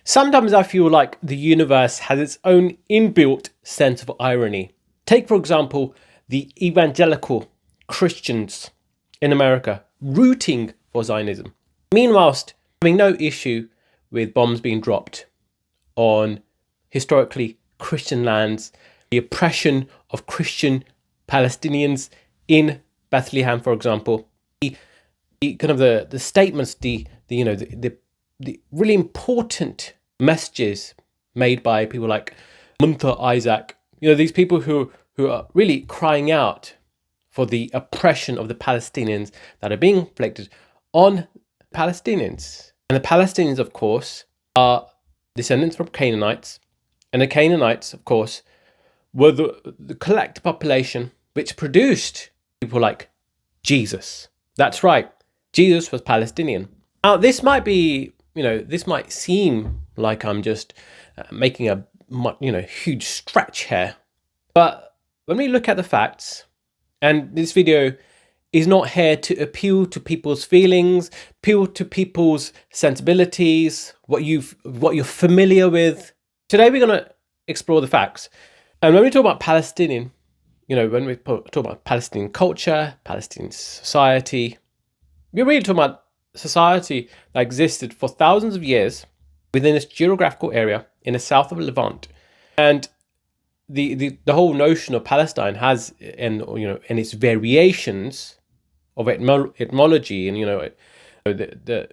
Sometimes I feel like the universe has its own inbuilt sense of irony. Take, for example, the evangelical Christians in America rooting for Zionism. Meanwhile, having no issue with bombs being dropped on historically Christian lands, the oppression of Christian Palestinians in Bethlehem, for example, the kind of the statements, the really important messages made by people like Munther Isaac, these people who are really crying out for the oppression of the Palestinians that are being inflicted on Palestinians. And the Palestinians, of course, are descendants from Canaanites. And the Canaanites, of course, were the collective population which produced people like Jesus. That's right. Jesus was Palestinian. Now, this might be, this might seem like I'm just making a, huge stretch here. But when we look at the facts, and this video is not here to appeal to people's feelings, appeal to people's sensibilities, what you're familiar with. Today we're going to explore the facts. And when we talk about Palestinian, when we talk about Palestinian culture, Palestinian society, we're really talking about society that existed for thousands of years within this geographical area in the south of Levant. And the whole notion of Palestine has, and its variations of etymology and the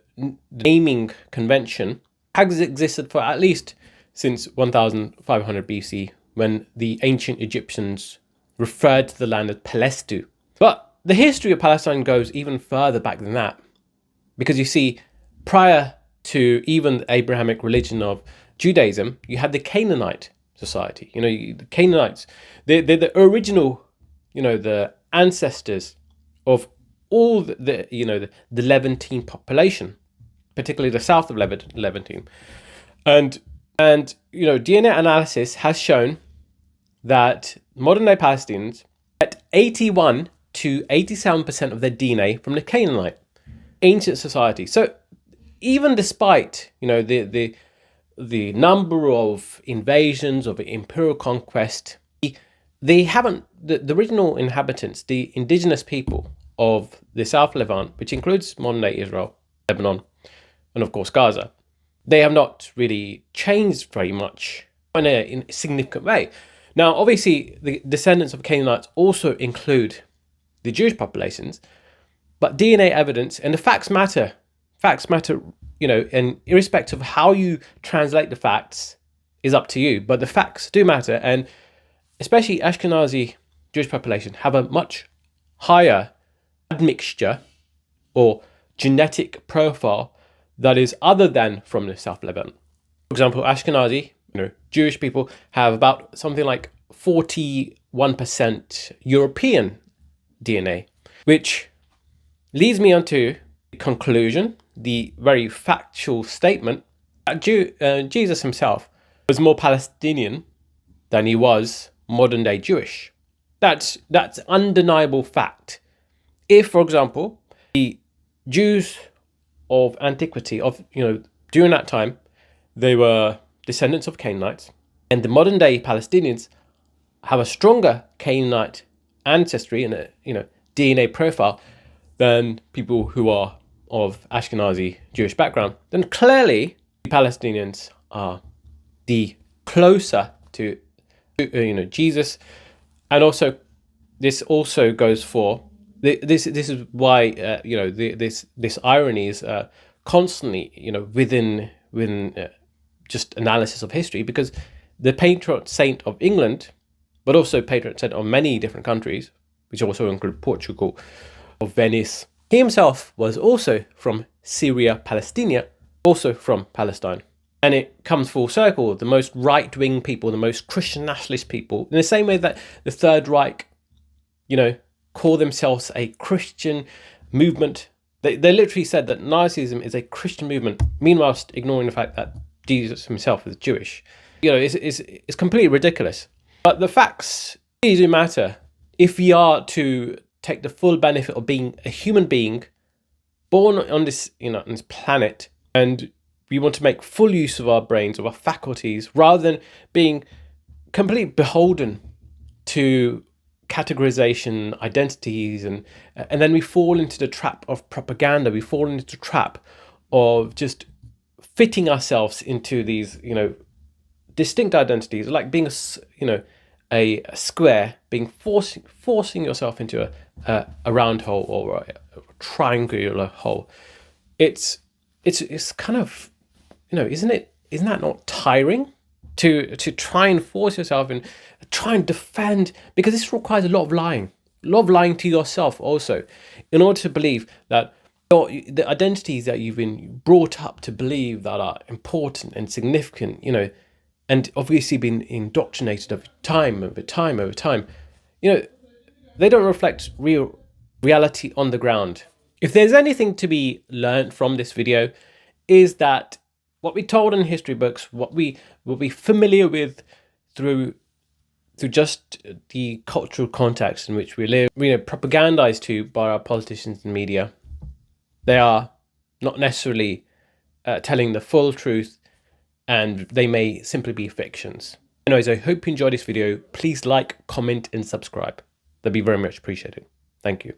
naming convention has existed for at least since 1500 BC, when the ancient Egyptians referred to the land as Pelestu. But the history of Palestine goes even further back than that, because you see, prior to even the Abrahamic religion of Judaism, you had the Canaanite society. The Canaanites, they're the original, the ancestors of all the Levantine population, particularly the south of Levantine. And DNA analysis has shown that modern day Palestinians get 81 to 87% of their DNA from the Canaanite ancient society. So even despite the number of invasions of imperial conquest, they haven't, the original inhabitants, the indigenous people of the South Levant, which includes modern day Israel, Lebanon, and of course Gaza, they have not really changed very much in a significant way. Now, obviously, the descendants of Canaanites also include the Jewish populations, but DNA evidence and the facts matter. Facts matter, and irrespective of how you translate the facts is up to you. But the facts do matter, and especially Ashkenazi Jewish population have a much higher admixture or genetic profile that is other than from the South Levant. For example, Ashkenazi, Jewish people have about something like 41% European DNA, which leads me on to the conclusion, the very factual statement that Jesus himself was more Palestinian than he was modern day Jewish. That's undeniable fact. If, for example, the Jews of antiquity, during that time, they were descendants of Canaanites, and the modern day Palestinians have a stronger Canaanite ancestry and a DNA profile than people who are of Ashkenazi Jewish background, then clearly the Palestinians are the closer to Jesus. And also this also goes for this is why this irony is constantly within just analysis of history, because the patron saint of England, but also patron saint of many different countries, which also include Portugal, of Venice, he himself was also from Syria, Palestina, also from Palestine. And it comes full circle. The most right-wing people, the most Christian nationalist people, in the same way that the Third Reich, call themselves a Christian movement. They literally said that Nazism is a Christian movement, meanwhile ignoring the fact that Jesus himself is Jewish. It's completely ridiculous. But the facts really do matter if we are to take the full benefit of being a human being born on this, on this planet, and We want to make full use of our brains, of our faculties, rather than being completely beholden to categorization, identities, and then we fall into the trap of propaganda. We fall into the trap of just fitting ourselves into these, distinct identities, like being a square, being forcing yourself into a round hole or a triangular hole. It's kind of, isn't that not tiring to try and force yourself and try and defend, because this requires a lot of lying to yourself also, in order to believe that the identities that you've been brought up to believe that are important and significant, and obviously been indoctrinated over time, they don't reflect reality on the ground. If there's anything to be learned from this video, is that what we're told in history books, what we will be familiar with through just the cultural context in which we live, propagandized to by our politicians and media, they are not necessarily telling the full truth, and they may simply be fictions. Anyways, I hope you enjoyed this video. Please like, comment, and subscribe. That'd be very much appreciated. Thank you.